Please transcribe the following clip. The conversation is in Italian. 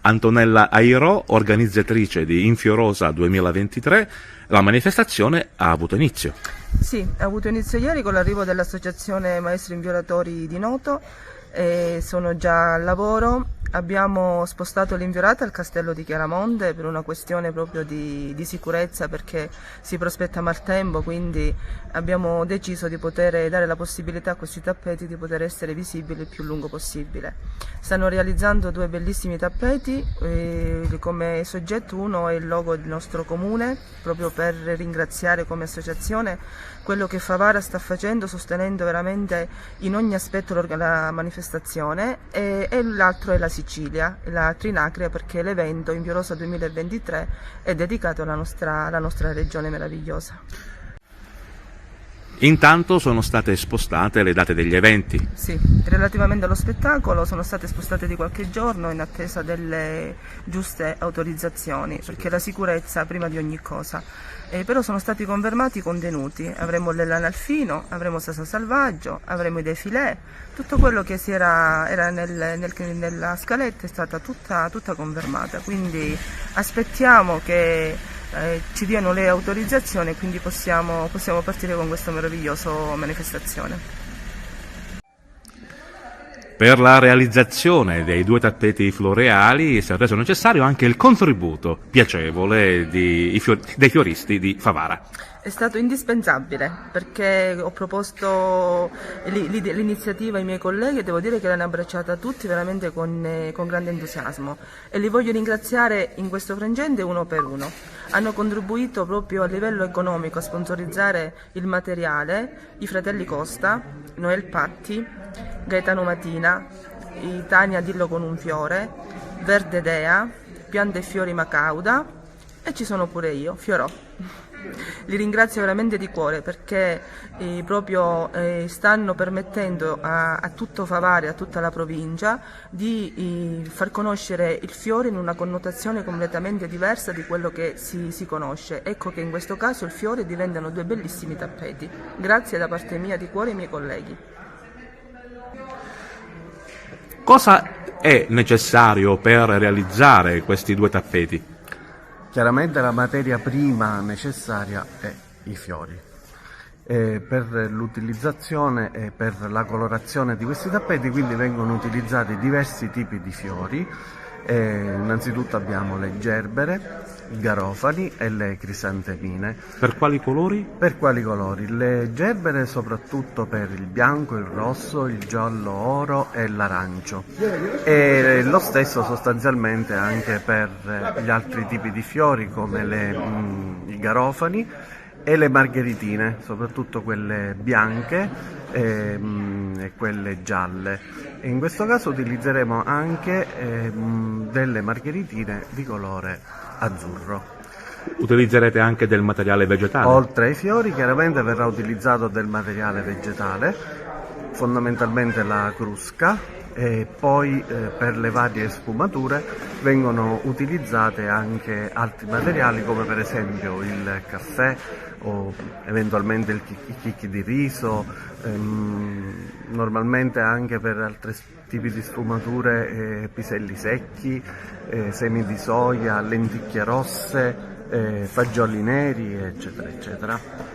Antonella Airò, organizzatrice di Infiorosa 2023, la manifestazione ha avuto inizio. Sì, ha avuto inizio ieri con l'arrivo dell'Associazione Maestri Inviolatori di Noto e sono già al lavoro. Abbiamo spostato l'inviolata al castello di Chiaramonte per una questione proprio di sicurezza, perché si prospetta maltempo, quindi abbiamo deciso di poter dare la possibilità a questi tappeti di poter essere visibili il più lungo possibile. Stanno realizzando due bellissimi tappeti, come soggetto uno è il logo del nostro comune, proprio per ringraziare come associazione quello che Favara sta facendo, sostenendo veramente in ogni aspetto la manifestazione, e l'altro è la Sicilia, la Trinacria, perché l'evento Infiorosa 2023 è dedicato alla nostra regione meravigliosa. Intanto sono state spostate le date degli eventi. Sì, relativamente allo spettacolo sono state spostate di qualche giorno in attesa delle giuste autorizzazioni, perché la sicurezza prima di ogni cosa. Però sono stati confermati i contenuti: avremo l'Analfino, avremo Sasa Salvaggio, avremo i defilè, tutto quello che era nella scaletta è stata tutta confermata, quindi aspettiamo che ci diano le autorizzazioni e quindi possiamo partire con questa meravigliosa manifestazione. Per la realizzazione dei due tappeti floreali è stato reso necessario anche il contributo piacevole dei fioristi di Favara. È stato indispensabile, perché ho proposto l'iniziativa ai miei colleghi e devo dire che l'hanno abbracciata tutti veramente con grande entusiasmo, e li voglio ringraziare in questo frangente uno per uno. Hanno contribuito proprio a livello economico a sponsorizzare il materiale i fratelli Costa, Noel Patti, Gaetano Matina, Tania Dillo con un fiore, Verde Dea, Piante e Fiori Macauda, e ci sono pure io, Fiorò. Li ringrazio veramente di cuore, perché proprio stanno permettendo a tutto Favara e a tutta la provincia di far conoscere il fiore in una connotazione completamente diversa di quello che si conosce. Ecco che in questo caso il fiore diventano due bellissimi tappeti. Grazie da parte mia di cuore ai miei colleghi. Cosa è necessario per realizzare questi due tappeti? Chiaramente la materia prima necessaria è i fiori. Per l'utilizzazione e per la colorazione di questi tappeti quindi vengono utilizzati diversi tipi di fiori. Innanzitutto abbiamo le gerbere, i garofani e le crisantemine. Per quali colori? Per quali colori? Le gerbere soprattutto per il bianco, il rosso, il giallo oro e l'arancio, e lo stesso sostanzialmente anche per gli altri tipi di fiori come i garofani e le margheritine, soprattutto quelle bianche e quelle gialle. E in questo caso utilizzeremo anche delle margheritine di colore azzurro. Utilizzerete anche del materiale vegetale? Oltre ai fiori chiaramente verrà utilizzato del materiale vegetale, fondamentalmente la crusca, e poi per le varie sfumature vengono utilizzate anche altri materiali come per esempio il caffè o eventualmente i chicchi di riso, normalmente anche per altri tipi di sfumature piselli secchi, semi di soia, lenticchie rosse, fagioli neri, eccetera eccetera.